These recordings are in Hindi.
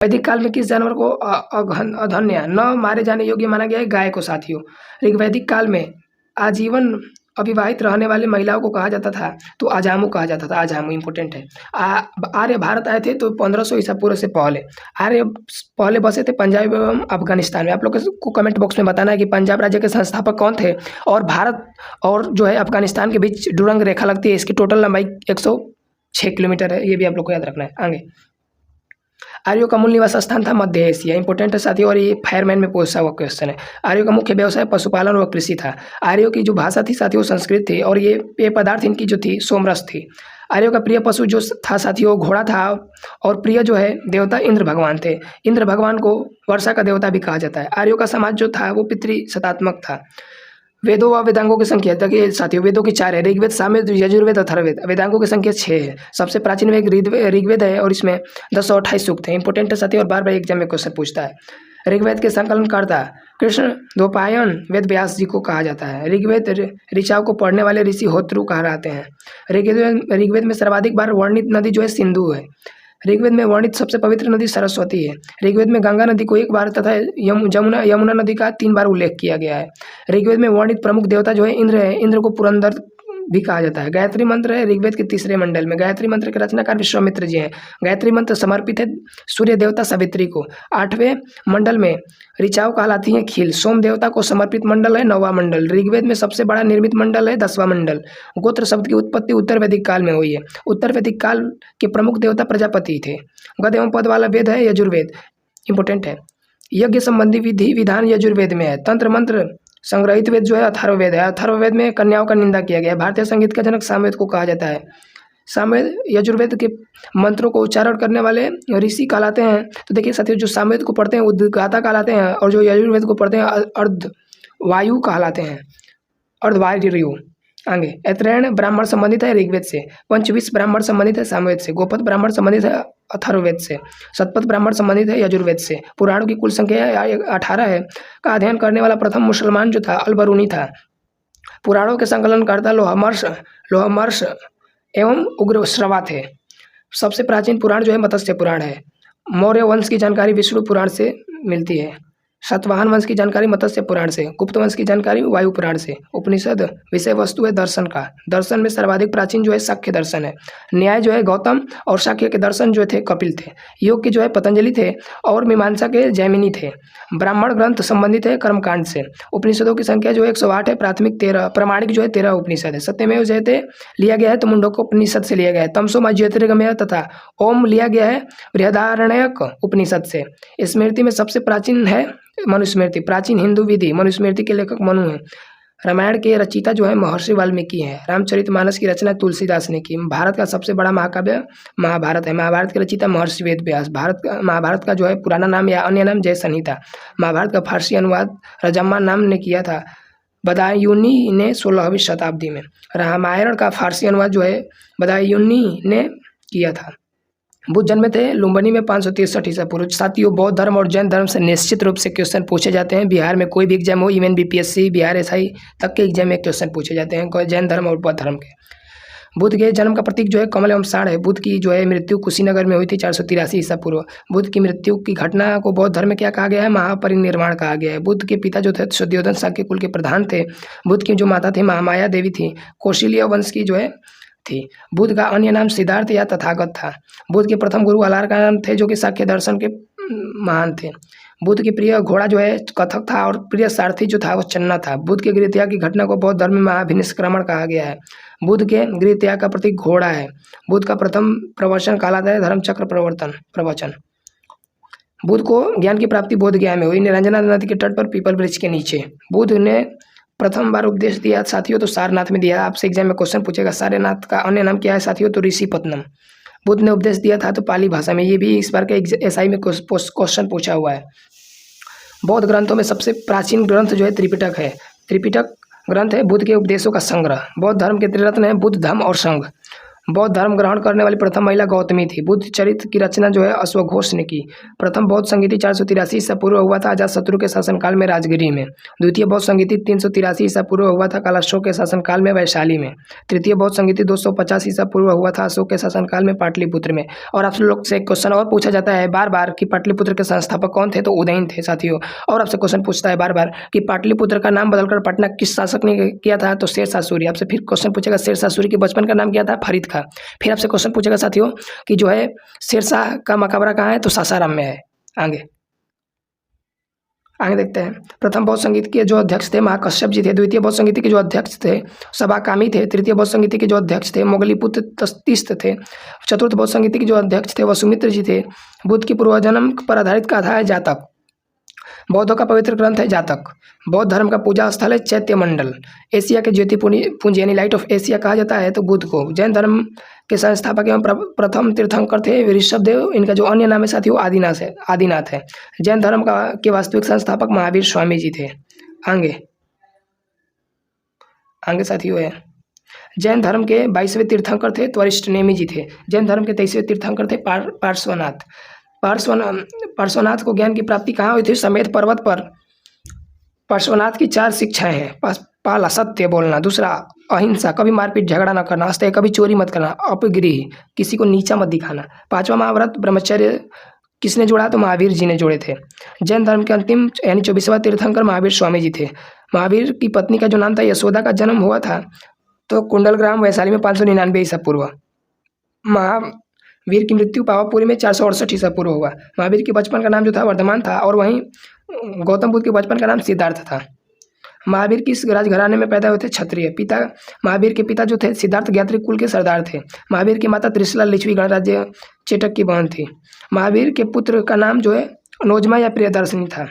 वैदिक काल में किस जानवर को अधन्य न मारे जाने योग्य माना गया है? गाय को साथियों। ऋग्वैदिक काल में आजीवन अविवाहित रहने वाली महिलाओं को कहा जाता था तो आजामू कहा जाता था। आजामू इंपॉर्टेंट है। आर्य भारत आए थे तो 1500 ईसा पूर्व से पहले। आर्य पहले बसे थे पंजाब एवं अफगानिस्तान में। आप लोग को कमेंट बॉक्स में बताना है कि पंजाब राज्य के संस्थापक कौन थे और भारत और जो है अफगानिस्तान के बीच डुरंग रेखा लगती है, इसकी टोटल लंबाई 106 किलोमीटर है। ये भी आप लोग को याद रखना है। आगे, आर्यों का मूल निवास स्थान था मध्य एशिया। इंपॉर्टेंट है साथियों और ये फायरमैन में पूछा हुआ क्वेश्चन है। आर्यों का मुख्य व्यवसाय पशुपालन व कृषि था। आर्यों की जो भाषा थी साथियों संस्कृत थी और ये पेय पदार्थ इनकी जो थी सोमरस थी। आर्यों का प्रिय पशु जो था साथियों घोड़ा था और प्रिय जो है देवता इंद्र भगवान थे। इंद्र भगवान को वर्षा का देवता भी कहा जाता है। आर्यों का समाज जो था वो पितृ सत्तात्मक था। वेदों व वेदांगों की संख्या देखिए साथियों, वेदों की 4 है, ऋग्वेद, सामवेद, यजुर्वेद, अथर्ववेद। वेदांगों की संख्या 6 है। सबसे प्राचीन वेद ऋग्वेद है और इसमें 1028 सूक्त हैं। इंपॉर्टेंट है साथियों और बार बार एग्जाम में क्वेश्चन पूछता है। ऋग्वेद के संकलनकर्ता कृष्ण द्वैपायन वेद व्यास जी को कहा जाता है। ऋग्वेद ऋचाओं को पढ़ने वाले ऋषि होत्रु कहलाते हैं। ऋग्वेद में सर्वाधिक बार वर्णित नदी जो है सिंधु है। ऋग्वेद में वर्णित सबसे पवित्र नदी सरस्वती है। ऋग्वेद में गंगा नदी को 1 बार तथा यमुना नदी का 3 बार उल्लेख किया गया है। ऋग्वेद में वर्णित प्रमुख देवता जो है इंद्र है। इंद्र को पुरंदर भी कहा जाता है। गायत्री मंत्र है ऋग्वेद के 3रे मंडल में। गायत्री मंत्र के रचनाकार विश्वामित्र जी हैं। गायत्री मंत्र समर्पित है सूर्य देवता सावित्री को। 8वें मंडल में ऋचाओं कहलाती हैं खील। सोम देवता को समर्पित मंडल है 9वां मंडल। ऋग्वेद में सबसे बड़ा निर्मित मंडल है 10वां मंडल। गोत्र शब्द की उत्पत्ति उत्तर वैदिक काल में हुई है। उत्तर वैदिक काल के प्रमुख देवता प्रजापति थे। गद एवं पद वाला वेद है यजुर्वेद। इंपॉर्टेंट है। यज्ञ संबंधी विधि विधान यजुर्वेद में है। तंत्र मंत्र संग्रहित वेद जो है अथर्ववेद है। अथर्ववेद में कन्याओं का निंदा किया गया है। भारतीय संगीत का जनक सामवेद को कहा जाता है। सामवेद यजुर्वेद के मंत्रों को उच्चारण करने वाले ऋषि कहलाते हैं। तो देखिए साथियों, जो सामवेद को पढ़ते हैं उद्गाता कहलाते हैं और जो यजुर्वेद को पढ़ते हैं अर्धवायु कहलाते हैं। अर्धवायु। आगे, ऐतरेय ब्राह्मण संबंधित है ऋग्वेद से। पंचविश ब्राह्मण संबंधित है सामवेद से। गोपद ब्राह्मण संबंधित है अथर्ववेद से। शतपथ ब्राह्मण संबंधित है यजुर्वेद से। पुराणों की कुल संख्या 18 है। का अध्ययन करने वाला प्रथम मुसलमान जो था अल-बरूनी था। पुराणों के संकलनकर्ता लोहमर्ष एवं उग्रश्रवा थे। सबसे प्राचीन पुराण जो है मत्स्य पुराण है। मौर्य वंश की जानकारी विष्णु पुराण से मिलती है। सातवाहन वंश की जानकारी मत्स्य पुराण से। गुप्त वंश की जानकारी वायु पुराण से। उपनिषद विषय वस्तु है दर्शन का। दर्शन में सर्वाधिक प्राचीन जो है शाक्य दर्शन है। न्याय जो है गौतम और शाक्य के दर्शन जो थे कपिल थे। योग के जो है पतंजलि थे और मीमांसा के जैमिनी थे। ब्राह्मण ग्रंथ संबंधित है कर्मकांड से। उपनिषदों की संख्या जो है 108 है। प्राथमिक 13, प्रमाणिक जो है 13 उपनिषद है। सत्यमेव जयते लिया गया है तो मुंडक उपनिषद से लिया गया है। तमसो ज्योतिर्गमय तथा ओम लिया गया है बृहदारण्यक उपनिषद से। स्मृति में सबसे प्राचीन है मनुस्मृति। प्राचीन हिंदू विधि मनुस्मृति के लेखक मनु हैं। रामायण के रचयिता जो है महर्षि वाल्मीकि हैं। रामचरितमानस की रचना तुलसीदास ने की। भारत का सबसे बड़ा महाकाव्य महाभारत है। महाभारत के रचयिता महर्षि वेदव्यास। महाभारत का जो है पुराना नाम या अन्य नाम जय संहिता। महाभारत का फारसी अनुवाद रजम्मा नाम ने किया था बदायूनी ने 16वीं शताब्दी में। रामायण का फारसी अनुवाद जो है बदायूनी ने किया था। बुद्ध जन्मे थे लुम्बिनी में 563 ईसा पूर्व। साथियों, बौद्ध धर्म और जैन धर्म से निश्चित रूप से क्वेश्चन पूछे जाते हैं। बिहार में कोई भी एग्जाम हो, इवन बीपीएससी बिहार एसआई तक के एग्जाम में क्वेश्चन पूछे जाते हैं जैन धर्म और बौद्ध धर्म के। बुद्ध के जन्म का प्रतीक जो है कमल एवं साढ़ है। बुद्ध की जो है मृत्यु कुशीनगर में हुई थी 483 ईसा पूर्व। बुद्ध की मृत्यु की घटना को बौद्ध धर्म में क्या कहा गया है? महापरिनिर्वाण कहा गया है। बुद्ध के पिता जो थे शुद्धोधन शाक्य कुल के प्रधान थे। बुद्ध की जो माता थी महामाया देवी थी, कौशल्य वंश की जो है थी। बुद्ध का अन्य नाम सिद्धार्थ या तथागत था। बुद्ध के प्रथम गुरु अलारकान थे जो कि शाक्य दर्शन के महान थे। बुद्ध की प्रिय घोड़ा जो है कथक था और प्रिय सारथी जो था वो चन्ना था। बुद्ध के गृहत्याग की घटना को बौद्ध धर्म में महाभिनिष्क्रमण कहा गया है। बुद्ध के गृहत्याग का प्रतीक घोड़ा है। बुद्ध का प्रथम प्रवचन कहलाता है धर्मचक्र प्रवचन। बुद्ध को ज्ञान की प्राप्ति बोध गया में हुई, निरंजना नदी के तट पर पीपल वृक्ष के नीचे। बुद्ध ने प्रथम बार उपदेश दिया साथियों तो सारनाथ में दिया। आपसे एग्जाम में क्वेश्चन पूछेगा सारनाथ का अन्य नाम क्या है साथियों? तो ऋषिपत्नम। बुद्ध ने उपदेश दिया था तो पाली भाषा में। ये भी इस बार के एसआई में क्वेश्चन पूछा हुआ है। बौद्ध ग्रंथों में सबसे प्राचीन ग्रंथ जो है त्रिपिटक है। त्रिपिटक ग्रंथ है बुद्ध के उपदेशों का संग्रह। बौद्ध धर्म के त्रिरत्न है बुद्ध, धम्म और संघ। बौद्ध धर्म ग्रहण करने वाली प्रथम महिला गौतमी थी। बुद्ध चरित्र की रचना जो है अश्वघोष ने की। प्रथम बौद्ध संगीति 483 ईसा पूर्व हुआ था अजातशत्रु के शासनकाल में राजगिरी में। द्वितीय बौद्ध संगीति 383 ईसा पूर्व हुआ था कलाशोक के शासनकाल में वैशाली में। तृतीय बौद्ध संगीति 250 ईसा पूर्व हुआ था अशोक के शासनकाल में पाटलिपुत्र में। और आप लोग से क्वेश्चन और पूछा जाता है बार बार कि पाटलिपुत्र के संस्थापक कौन थे, तो उदयन थे साथियों। और आपसे क्वेश्चन पूछता है बार बार कि पाटलिपुत्र का नाम बदलकर पटना किस शासक ने किया था, तो शेरशाह सूरी। आपसे फिर क्वेश्चन पूछेगा शेरशाह सूरी के बचपन का नाम क्या था, फरीद खां। फिर आपसे क्वेश्चन पूछेगा साथियों कि जो है शेरशाह का मकबरा कहाँ है, तो सासाराम में है। आगे देखते हैं। प्रथम बौद्ध संगीत के जो अध्यक्ष थे महाकश्यप जी थे। द्वितीय बौद्ध संगीति के जो अध्यक्ष थे सभाकामी थे। तृतीय बौद्ध संगीति के जो अध्यक्ष थे मोगलीपुत्र तस्तीस्त थे। चतुर्थ बौद्ध संगीति के जो अध्यक्ष थे वसुमित्र जी थे। बुद्ध की पूर्वजन्म पर आधारित कथा है जातक। बौद्धों का पवित्र ग्रंथ है जातक। बौद्ध धर्म का पूजा स्थल है चैत्य मंडल। एशिया के ज्योति पुंज यानी लाइट ऑफ एशिया कहा जाता है तो बुद्ध को। जैन धर्म के संस्थापक एवं प्रथम तीर्थंकर थे ऋषभ देव। इनका जो अन्य नाम है साथियों आदिनाथ है। जैन धर्म के वास्तविक संस्थापक महावीर स्वामी जी थे। आगे साथियों है जैन धर्म के 22वें तीर्थंकर थे त्वरिष्ठ नेमी जी थे। जैन धर्म के 23वें तीर्थंकर थे पार्श्वनाथ को ज्ञान की प्राप्ति कहाँ हुई थी, समेत पर्वत पर। पार्श्वनाथ की 4 शिक्षाएं हैं। पहला सत्य बोलना, दूसरा अहिंसा, कभी मारपीट झगड़ा न करना, अस्तय कभी चोरी मत करना, अपगृह किसी को नीचा मत दिखाना, पांचवा महाव्रत ब्रह्मचर्य किसने जोड़ा, तो महावीर जी ने जोड़े थे। जैन धर्म के अंतिम यानी 24वां तीर्थंकर महावीर स्वामी जी थे। महावीर की पत्नी का जो नाम था यशोदा का जन्म हुआ था तो कुंडलग्राम वैशाली में 599 ईसा पूर्व। महावीर की मृत्यु पावापुरी में 468 ईसा पूर्व हुआ। महावीर के बचपन का नाम जो था वर्धमान था और वहीं गौतम बुद्ध के बचपन का नाम सिद्धार्थ था। महावीर किस राजघराने में पैदा हुए थे, क्षत्रिय। पिता महावीर के पिता जो थे सिद्धार्थ ज्ञात्री कुल के सरदार थे। महावीर की माता त्रिशला लिच्छवी गणराज्य चेटक की बहन थी। महावीर के पुत्र का नाम जो है नोजमा या प्रियदर्शनी था।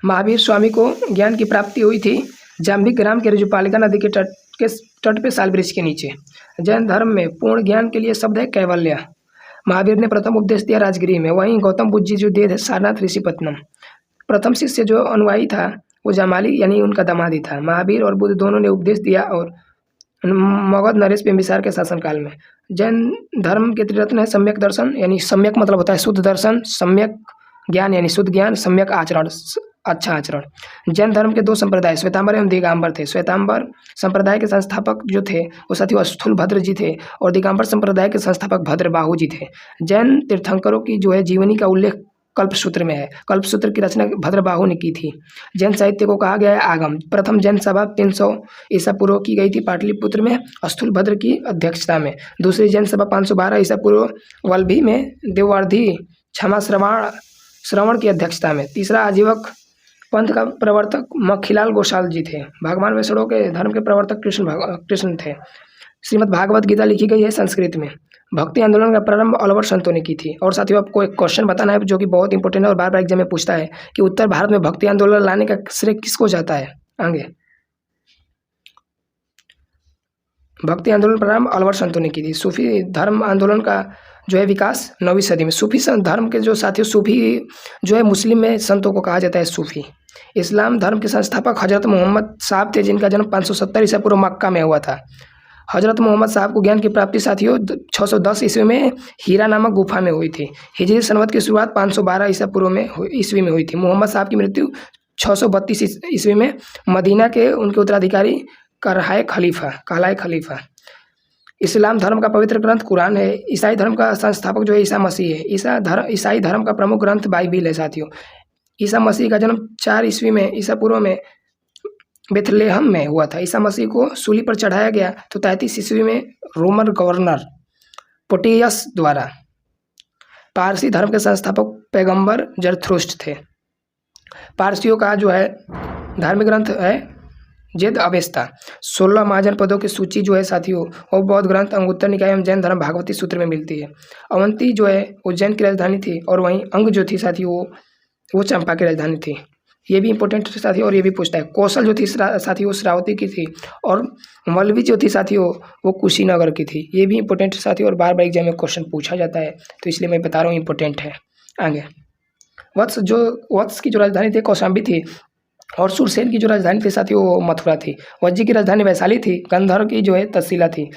महावीर स्वामी को ज्ञान की प्राप्ति हुई थी जाम्बिक ग्राम के ऋजुपालिका नदी के तट पे साल वृक्ष के नीचे। जैन धर्म में पूर्ण ज्ञान के लिए शब्द है कैवल्य। महावीर ने प्रथम उपदेश दिया राजगिरी में। वहीं गौतम बुद्ध जी जो दिए थे सारनाथ ऋषिपत्नम। प्रथम शिष्य जो अनुयायी था वो जामाली यानी उनका दामादी था। महावीर और बुद्ध दोनों ने उपदेश दिया और मगध नरेश बिंबिसार के शासनकाल में। जैन धर्म के त्रिरत्न है सम्यक दर्शन यानी सम्यक मतलब होता है शुद्ध दर्शन, सम्यक ज्ञान यानी शुद्ध ज्ञान, सम्यक आचरण अच्छा आचरण। जैन धर्म के 2 संप्रदाय श्वेतांबर एवं दिगंबर थे। श्वेतांबर संप्रदाय के संस्थापक जो थे वो साथियों स्थूलभद्र जी थे और दिगंबर संप्रदाय के संस्थापक भद्रबाहु जी थे। जैन तीर्थंकरों की जो है जीवनी का उल्लेख कल्पसूत्र में है। कल्पसूत्र की रचना भद्रबाहु ने की थी। जैन साहित्य को कहा गया है आगम। प्रथम जैन सभा 300 ईसा पूर्व की गई थी पाटलिपुत्र में स्थूलभद्र की अध्यक्षता में। दूसरी जैन सभा 512 ईसा पूर्व वल्लभी में देववार्धी क्षमा श्रवण की अध्यक्षता में। तीसरा आजीवक पंथ का प्रवर्तक मखीलाल गोसाल जी थे। भगवान वैष्णव के धर्म के प्रवर्तक कृष्ण थे। श्रीमद् भागवत गीता लिखी गई है संस्कृत में। भक्ति आंदोलन का प्रारंभ अलवर संतों ने की थी। और साथियों आपको एक क्वेश्चन बताना है जो कि बहुत इंपॉर्टेंट है और बार बार एग्जाम में पूछता है कि उत्तर भारत में भक्ति आंदोलन लाने का श्रेय किसको जाता है। आगे भक्ति आंदोलन प्रारंभ अलवर संतों ने की थी। सूफी धर्म आंदोलन का जो है विकास 9वीं सदी में। सूफी धर्म के जो साथियों सूफी जो है मुस्लिम में संतों को कहा जाता है सूफी। इस्लाम धर्म के संस्थापक हजरत मोहम्मद साहब थे जिनका जन्म 570 ईसा पूर्व मक्का में हुआ था। हजरत मोहम्मद साहब को ज्ञान की प्राप्ति साथियों 610 ईस्वी में हीरा नामक गुफा में हुई थी। हिजरी सनवत की शुरुआत 512 ईसा पूर्व में ईस्वी में हुई थी। मोहम्मद साहब की मृत्यु 632 ईस्वी में मदीना के उनके उत्तराधिकारी कहलाए खलीफा। इस्लाम धर्म का पवित्र ग्रंथ कुरान है। ईसाई धर्म का संस्थापक जो है ईसा मसीह है। ईसाई धर्म का प्रमुख ग्रंथ बाइबिल है साथियों। ईसा मसीह का जन्म 4 ईस्वी में ईसा पूर्व में बेथलेहम में हुआ था। ईसा मसीह को सूली पर चढ़ाया गया तो 33 ईस्वी में रोमन गवर्नर पोटियस द्वारा। पारसी धर्म के संस्थापक पैगंबर जरथुस्त्र थे। पारसियों का जो है धार्मिक ग्रंथ है वेद अवेस्ता। 16 महाजन पदों की सूची जो है साथियों और बौद्ध ग्रंथ अंगुत्तर निकाय एवं जैन धर्म भागवती सूत्र में मिलती है। अवंती जो है उज्जैन की राजधानी थी और वहीं अंग जो थी साथियों वो चंपा की राजधानी थी। ये भी इंपॉर्टेंट साथी और ये भी पूछता है। कौशल जो थी साथी वो श्रावती की थी और मलवी जो थी साथियों वो कुशीनगर की थी। ये भी इंपॉर्टेंट साथी और बार बार एग्जाम में क्वेश्चन पूछा जाता है तो इसलिए मैं बता रहा हूँ इंपॉर्टेंट है। आगे वत्स की जो राजधानी थी कौशाम्बी थी और सुरसेन की जो राजधानी थी साथियों वो मथुरा थी। वज्जी की राजधानी वैशाली थी। गंधर की जो है तहसीला थी।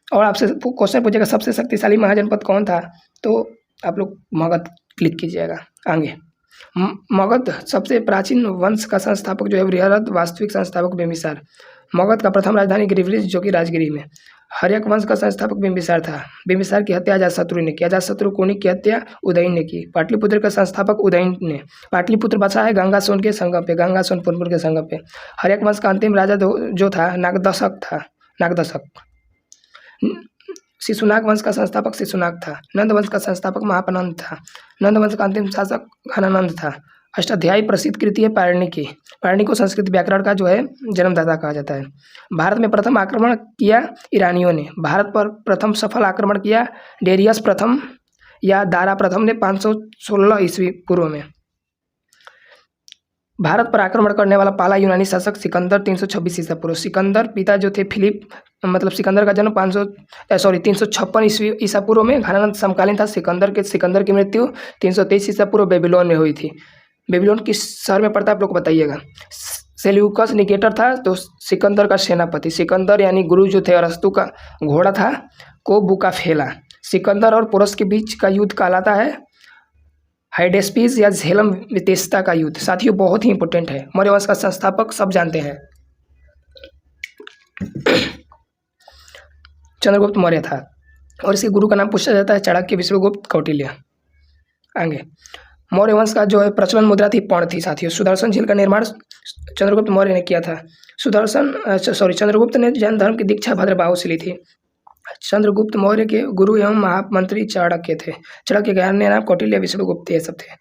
और आपसे क्वेश्चन पूछेगा सबसे शक्तिशाली महाजनपद कौन था, तो आप लोग मगध क्लिक कीजिएगा। आगे मगध सबसे प्राचीन वंश का संस्थापक जो है बृहद वास्तविक संस्थापक बिंबिसार। मगध का प्रथम राजधानी गिरिवृज जो कि राजगिरी में। हर्यक वंश का संस्थापक बिंबिसार था। बिंबिसार की हत्या अजातशत्रु ने की। अजातशत्रु कुनिक की हत्या उदयन ने की। पाटलिपुत्र का संस्थापक उदयन ने। पाटलिपुत्र बसा है गंगा सोन के संगम पे, गंगा सोनपुर के संगम पे। हर्यक वंश का अंतिम राजा जो था नागदशक था, नागदशक। शिशुनाग वंश का संस्थापक शिशुनाग था। नंद वंश का संस्थापक महापनंद था। नंद वंश का अंतिम शासक घनानंद था। अष्टाध्यायी प्रसिद्ध कृति है पाणिनि। पाणिनि को संस्कृत व्याकरण का जो है जन्मदाता कहा जाता है। भारत में प्रथम आक्रमण किया ईरानियों ने। भारत पर प्रथम सफल आक्रमण किया डेरियस प्रथम या दारा प्रथम ने 516 ईस्वी पूर्व में। भारत पर आक्रमण करने वाला पहला यूनानी शासक सिकंदर 326 ईसा पूर्व। सिकंदर पिता जो थे फिलिप, मतलब सिकंदर का जन्म 356 ईसा पूर्व में। घनानंद समकालीन था सिकंदर की मृत्यु 323 ईसा पूर्व बेबीलोन में हुई थी। बेबीलोन किस शहर में पड़ता है आप लोग को बताइएगा। सेल्यूकस निकेटर था तो सिकंदर का सेनापति। सिकंदर यानी गुरु जो थे अरस्तु का घोड़ा था को बुका फेला। सिकंदर और पोरस के बीच का युद्ध कहलाता है हाइडेस्पिस या झेलम वितेस्ता का युद्ध। साथियों बहुत ही इंपॉर्टेंट है। मौर्य वंश का संस्थापक सब जानते हैं चंद्रगुप्त मौर्य था और इसके गुरु का नाम पूछा जाता है चाणक्य, विष्णुगुप्त, कौटिल्य। आगे मौर्य वंश का जो है प्रचलन मुद्रा थी पौंड थी। साथियों सुदर्शन झील का निर्माण चंद्रगुप्त मौर्य ने किया था। चंद्रगुप्त ने जैन धर्म की दीक्षा भद्रबाहु से ली थी। चंद्रगुप्त मौर्य के गुरु एवं महामंत्री चाणक्य थे। चाणक्य के अन्य नाम कौटिल्य, विष्णुगुप्त ये सब थे।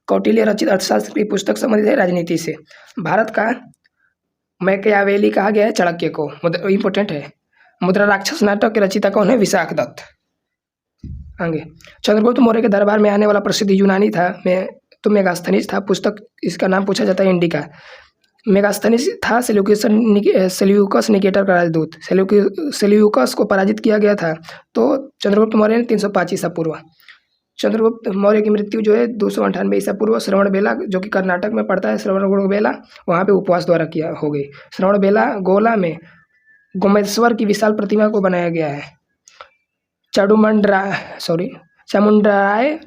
कौटिल्य रचित अर्थशास्त्र की पुस्तक संबंधित है राजनीति से। भारत का मैकियावेली कहा गया है चाणक्य को। इंपॉर्टेंट है। मुद्रा राक्षस नाटक के रचिता कौन है? विशाख दत्त। आगे चंद्रगुप्त मौर्य के दरबार में आने वाला प्रसिद्ध यूनानी था तो मेगास्थनीज था। पुस्तक इसका नाम पूछा जाता है इंडिका। मेगास्थनीज था सेल्यूकस निकेटर का राजदूत। सेल्यूकस को पराजित किया गया था तो चंद्रगुप्त मौर्य ने 305 ईसा पूर्व। चंद्रगुप्त मौर्य की मृत्यु जो है 298 ईसा पूर्व श्रवणबेला जो कि कर्नाटक में पड़ता है, श्रवणबेला वहाँ पे उपवास द्वारा किया हो गई। श्रवणबेला गोला में गोमेश्वर की विशाल प्रतिमा को बनाया गया है। चामुंडराय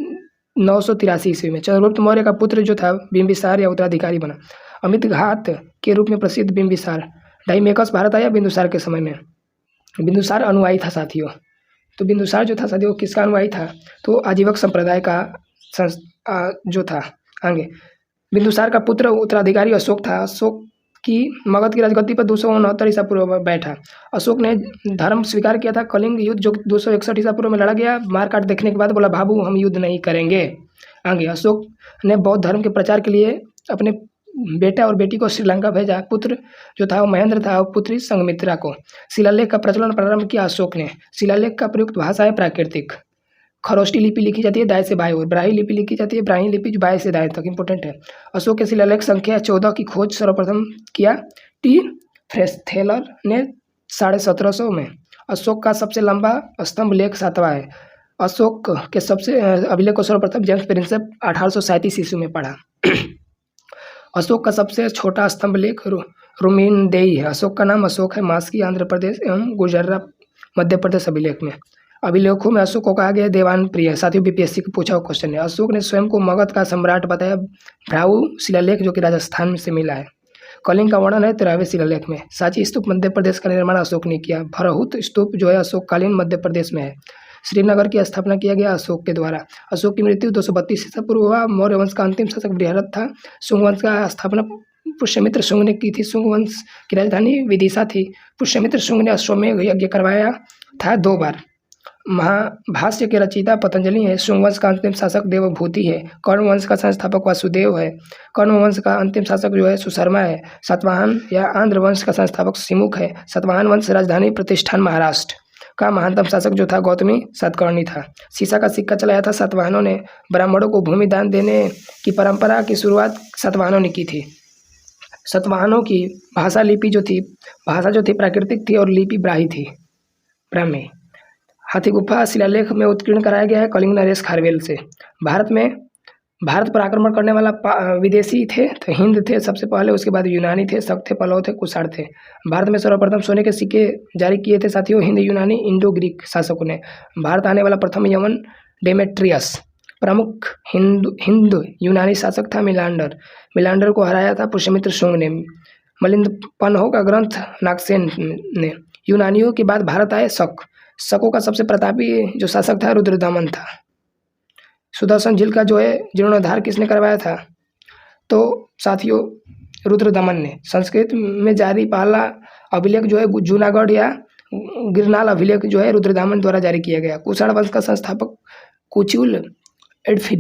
983 ईस्वी में। चंद्रगुप्त मौर्य का पुत्र जो था बिंबिसार या उत्तराधिकारी बना। अमित घात के रूप में प्रसिद्ध बिंबिसार। डाइमेकस भारत आया बिंदुसार के समय में। बिंदुसार अनुयायी था साथियों। तो बिंदुसार जो था साथियों किसका अनुयायी था? तो आजीवक संप्रदाय का जो था। आगे बिंदुसार का पुत्र उत्तराधिकारी अशोक था। अशोक की मगध की राजगद्दी पर 269 ईसा पूर्व में बैठा। अशोक ने धर्म स्वीकार किया था। कलिंग युद्ध जो 261 ईसा पूर्व में लड़ा गया। मारकाट देखने के बाद बोला बाबू हम युद्ध नहीं करेंगे। आगे अशोक ने बौद्ध धर्म के प्रचार के लिए अपने बेटा और बेटी को श्रीलंका भेजा। पुत्र जो था वो महेंद्र था और पुत्री संघमित्रा को। शिलालेख का प्रचलन प्रारंभ किया अशोक ने। शिलालेख का प्रयुक्त भाषा है प्राकृतिक। खरोष्टी लिपि लिखी जाती है दाएं से बाएं ओर। ब्राह्मी लिपि लिखी जाती है ब्राह्मी लिपि जो बाएं से दाएं तक। इंपॉर्टेंट है। अशोक के शिलालेख संख्या 14 की खोज सर्वप्रथम किया टी फ्रेस्थेलर ने 1750 में। अशोक का सबसे लंबा स्तंभ लेख 7वां है। अशोक के सबसे अभिलेख को सर्वप्रथम जेम्स प्रिंसेप 1837 ईस्वी में पढ़ा। अशोक का सबसे छोटा स्तंभ लेख रुमिनदेई है। अशोक का नाम अशोक है। मास्की आंध्र प्रदेश एवं गुजरात मध्य प्रदेश अभिलेख में। अभिलेखों में अशोक को कहा गया देवान प्रिय। साथियों बीपीएससी का पूछा हुआ क्वेश्चन है। अशोक ने स्वयं को मगध का सम्राट बताया। भ्राऊ शिलालेख जो कि राजस्थान से मिला है। कलिंग का वर्णन है 13वें शिलालेख में। सांची स्तूप मध्य प्रदेश का निर्माण अशोक ने किया। भरहुत स्तूप जो है अशोककालीन मध्य प्रदेश में है। श्रीनगर की स्थापना किया गया अशोक के द्वारा। अशोक की मृत्यु 232 ईसा पूर्व हुआ। मौर्य वंश का अंतिम शासक बृहद था। शुंग वंश का स्थापना पुष्यमित्र शुंग ने की थी। शुंग वंश की राजधानी विदिशा थी। पुष्यमित्र शुंग ने अश्वमेध यज्ञ करवाया था 2 बार। महाभाष्य के रचयिता पतंजलि है। शुंग वंश का अंतिम शासक देवभूति है। कर्ण वंश का संस्थापक वासुदेव है। कर्ण वंश का अंतिम शासक जो है सुशर्मा है। सातवाहन या आंध्र वंश का संस्थापक सिमुख है। सातवाहन वंश राजधानी प्रतिष्ठान महाराष्ट्र का महानतम शासक जो था गौतमी सातकर्णी था। सीसा का सिक्का चलाया था सातवाहनों ने। ब्राह्मणों को भूमि दान देने की परंपरा की शुरुआत सातवाहनों ने की थी। सातवाहनों की भाषा जो थी प्राकृतिक थी और लिपि ब्राह्मी। हाथी गुफा शिलालेख में उत्कीर्ण कराया गया है कलिंग नरेश खारवेल से। भारत में भारत पर आक्रमण करने वाला विदेशी थे तो हिंद थे सबसे पहले, उसके बाद यूनानी थे, शक थे, पल्लव थे, कुषाण थे। भारत में सर्वप्रथम सोने के सिक्के जारी किए थे साथियों हिंद, यूनानी, इंडो ग्रीक शासकों ने। भारत आने वाला प्रथम यवन डेमेट्रियस। प्रमुख हिंद यूनानी शासक था मिलांडर। मिलांडर को हराया था पुष्यमित्र शुंग ने। मिलिंदपन्हो का ग्रंथ नागसेन ने। यूनानियों के बाद भारत आए शक। शकों का सबसे प्रतापी जो शासक था रुद्रदमन था। सुदर्शन झील का जो है जीर्णोद्धार किसने करवाया था? तो साथियों रुद्रदमन ने। संस्कृत में जारी पहला अभिलेख जो है जूनागढ़ या गिरनाल अभिलेख जो है रुद्रदमन द्वारा जारी किया गया। कुषाण वंश का संस्थापक कुचुल एडफिडे